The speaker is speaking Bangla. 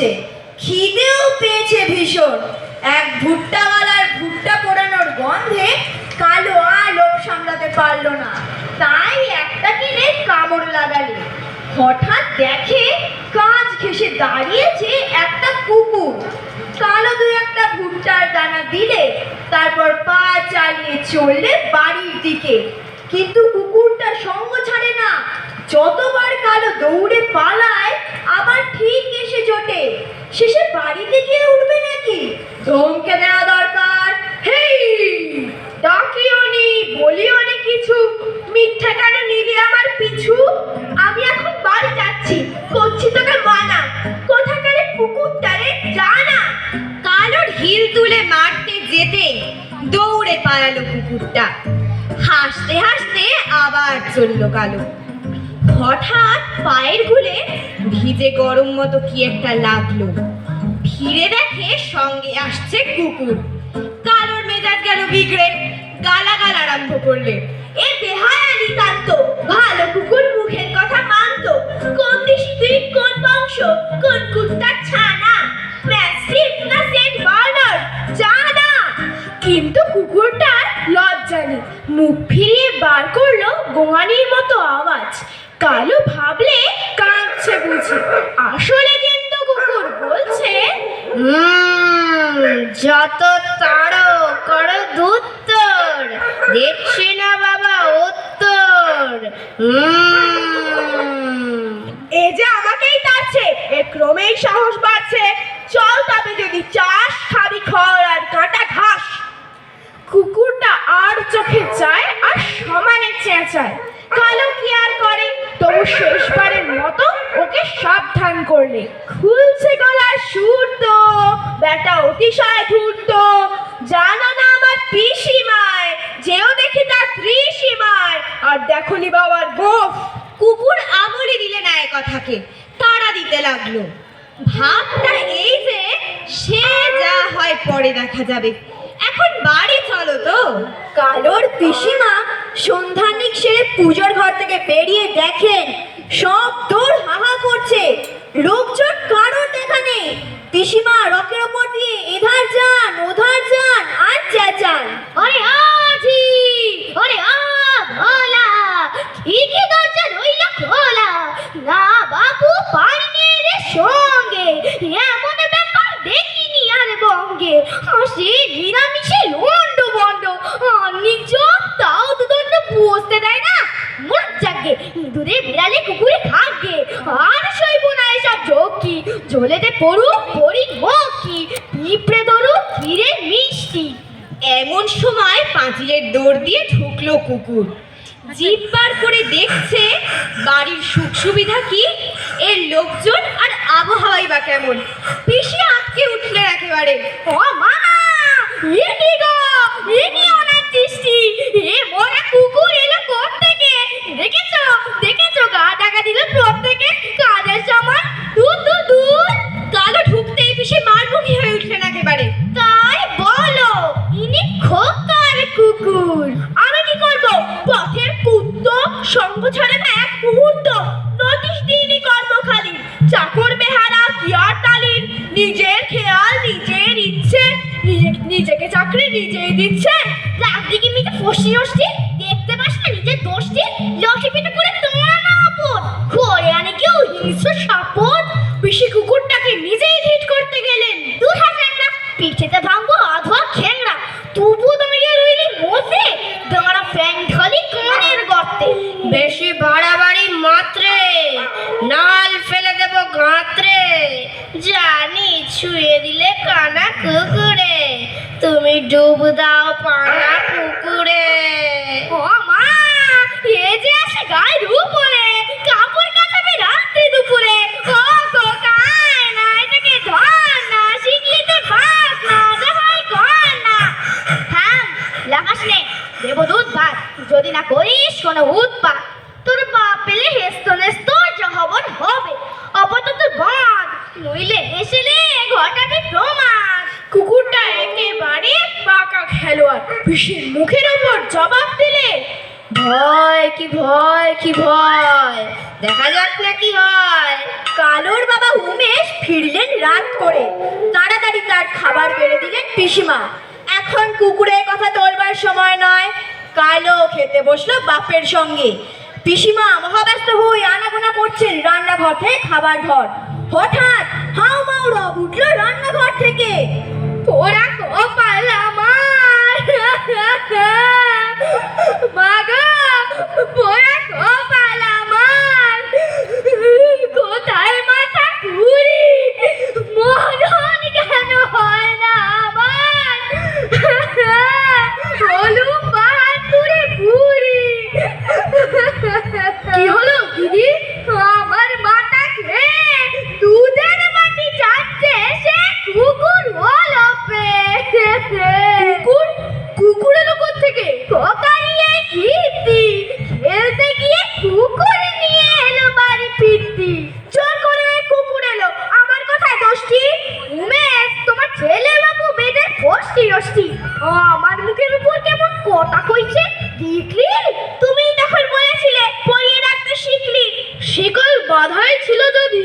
করছে, খিদেও পেয়েছে ভীষণ। এক ভুট্টাওয়ালার ভুট্টা পোড়ানোর গন্ধে কালো আর লোভ সামলাতে পারলো না, তাই একটা কিনে কামড় লাগালে। হঠাৎ দেখে কাঁচ ঘেঁষে দাঁড়িয়েছে একটা কুকুর। কালো দু একটা ভুট্টার দানা দিলে, তারপর পা চালিয়ে চললে বাড়ির দিকে। কিন্তু কুকুরটা সঙ্গ ছাড়ে না, যতবার কালো দৌড়ে পালায় আবার ঠিক এসে জোটে। শেষে বাড়িতে গিয়ে উঠবে নাকি, ধমকে দেওয়া দরকার। হেই, ডাকিও নি, বলিও নি কিছু, মিথ্যা কেন নিবি আমার পিছু? আমি এখন বাড়ি যাচ্ছি, করছি তোকে মানা, কোথাকারে কুকুরটারে জানা। কালোর হিল তুলে মারতে যেতে দৌড়ে পালালো কুকুরটা। হাসতে হাসতে আবার চলল কালো। হঠাৎ পায়ের গুলে ভিজে গরম মতো কি একটা লাগলো। ফিরে দেখে সঙ্গে আসছে কুকুর। কালোর মেজাজ গেল বিগড়ে, গালাগাল আরম্ভ করলে। এ বেহায়া নিতান্ত, ভালো কুকুর মুখের কথা মানতো। কোন দেশি তুই, কোন বংশ, কোন কুত্তার ছানা, ম্যাস্টিফ না সেন্ট বার্নার্ড, জানা। কিন্তু কুকুরটার লজ্জা নেই, মুখ ফিরিয়ে বার করলো গোয়ানির মতো আওয়াজ। কালো ভাবলে কাঁদছে বুঝি, আসলে কিন্তু কুকুর বলছে, যত তাড়ো করো দুত্তর, দেখছি না বাবা উত্তর। এ যে আমাকেই তাড়ছে, এর ক্রমেই সাহস বাড়ছে। চল তবে যদি চাস, খাবি খড় আর কাটা ঘাস। কুকুরটা আর চোখে চায় আর সমানে চেঁচায়। কালো কি আর করে, তবু শেষবারের মতো ওকে সাবধান করলে। খুলছে গলার সুর তো, বেটা অতিশয় ধূর্ত, জানো না আমার পিসিমায়, যেও দেখি তার ত্রিসীমায়, আর দেখনি বাবার গোফ। কুকুর আমলে দিলে না এ কথাকে, তাড়া দিতে লাগলো। ভাবটা এই যে সে যা হয় পরে দেখা যাবে, এখন বাড়ি চলো তো। কালোর পিসিমা সন্ধ্যানিক সেরে পুজোর ঘর থেকে বেরিয়ে দেখেন সব দৌড় হাহা করছে, লোকজন কারোর দেখা নেই। পিসিমা রকের ওপর দিয়ে এধার যান ওধার যান আর চেঁচান, আরে আজি, আরে ভোলা, কি দরজা রইল খোলা, না বাবু পারিনি রে সঙ্গে, এমন ব্যাপার দেখিনি আর বঙ্গে। হাসি নিরামিষে লন্ড বন্ড, অনেক চোখ তাও দুদণ্ড বসতে দেয় না। মোট জাগে ইঁদুরে বিড়ালে কুকুরে খাগে, আর সইব না এসব ঝক্কি। ঝোলেতে পড়ুক পড়ি মক্কি, পিঁপড়ে ধরুক ফিরে মিষ্টি। এমন সময় পাঁচিলের দৌড় দিয়ে ঢুকলো কুকুর। জিভ বার করে দেখছে বাড়ির সুখ সুবিধা কি, এর লোকজন আর আবহাওয়াই বা কেমন। পিসি আটকে উঠলেন একেবারে। ও মা, এ কি গো, এ কি অনেক দৃষ্টি, এ মরা কুকুর এলো কোথ থেকে? দেখেছো দেখেছো, গা টাকা দিল প্রত্যেকে, কাজের সময় দূর দূর দূর। কালো ঢুকতেই পিসি মারমুখী হয়ে উঠলেন একেবারে। তাই বলো, ইনি খোকার কুকুর। আমি কি করবো, পথের কুত্ত, সঙ্গ ছাড়ে না এক মুহূর্ত। নোটিশ দিইনি কর্ম খালি, চাকর বেহারা কি আর তালির, নিজের খেয়াল নিজের ইচ্ছে, নিজেকে চাকরি নিজেই দিচ্ছে। রাত দিকে মিটে ফসি অসি, দেখতে পাস না নিজের দোষটি, লক্ষ্মী পিঠে করে তোমার না আপন, ঘরে আনে কেউ হিংস্র সাপদ। বেশি কুকুরটাকে নিজেই হিট করতে গেলেন, দূর হাসেন না, পিঠেতে ভাঙবো অধর খেংরা। তবু তুমি গিয়ে রইলি মতে, দাঁড়া ফ্যাং ঢালি কানের গর্তে। বেশি বাড়াবাড়ি মাত্রে নাল ফেলে দেব গাঁতরে, জানি ছুঁয়ে দিলে কানা কুকুরে, তুমি ডুব দাও পানা পুকুরে। ও মা, এ যে আসে গায়ের উপরে, কাপড় কাচাবে রাত্রি দুপুরে। ও কোকায় না, এটাকে ধর না, শিখলিতে বাস না, যাহাই কর না। হ্যাঁ, লাগাস নে, দেব দুধ ভাত, যদি না করিস কোনো উৎপাত, তোর বাপ পেলে হেস্ত নেস্ত জহবন হবে। আপাতত বাঁধ, নইলে এসেলে ঘটাবে প্রমাদ। কুকুরটা একেবারে পাকা খেলোয়াড়, পিসির মুখের ওপর জবাব দিলে, ভয় কি ভয় কি ভয়, দেখা যাক না কি হয়। কালোর বাবা উমেশ ফিরলেন রাত করে, তাড়াতাড়ি তার খাবার বেড়ে দিলেন পিসিমা। এখন কুকুরের কথা তোলবার সময় নয়। কালো খেতে বসলো বাপের সঙ্গে। পিসিমা মহাব্যস্ত হয়ে আনাগোনা করছেন রান্নাঘর থেকে খাবার ঘর। হঠাৎ হাউ মাউ রব উঠলো রান্নাঘর থেকে। পোড়া কপাল আমার, মাগো পোড়া কপাল আমার, কোথায় মাথা ঘুরি, মরণ কেন হয় না আমার, হলুম বাহাদুরে বুড়ি। কি হলো দিদি? আমার মাথা খেয়ে দুধের বাটি চাচ্ছে সে কুকুর হলো পে। কুকুর? কুকুর এলো কোত্থেকে? কোকা নিয়ে কীর্তি খেলতে গিয়ে কুকুর নিয়ে এলো বাড়ি ফিরতি। জোর করে কুকুর এলো, আমার কথায় দোষটি? উমেশ, তোমার ছেলে বাবু বেদের ফষ্টি রষ্টি আমার মুখের উপর কেমন কথা কইছে দেখলি? তুমি তখন বলেছিলে পরিয়ে রাখতে শিখলি, শিকল বাঁধাই ছিল যদি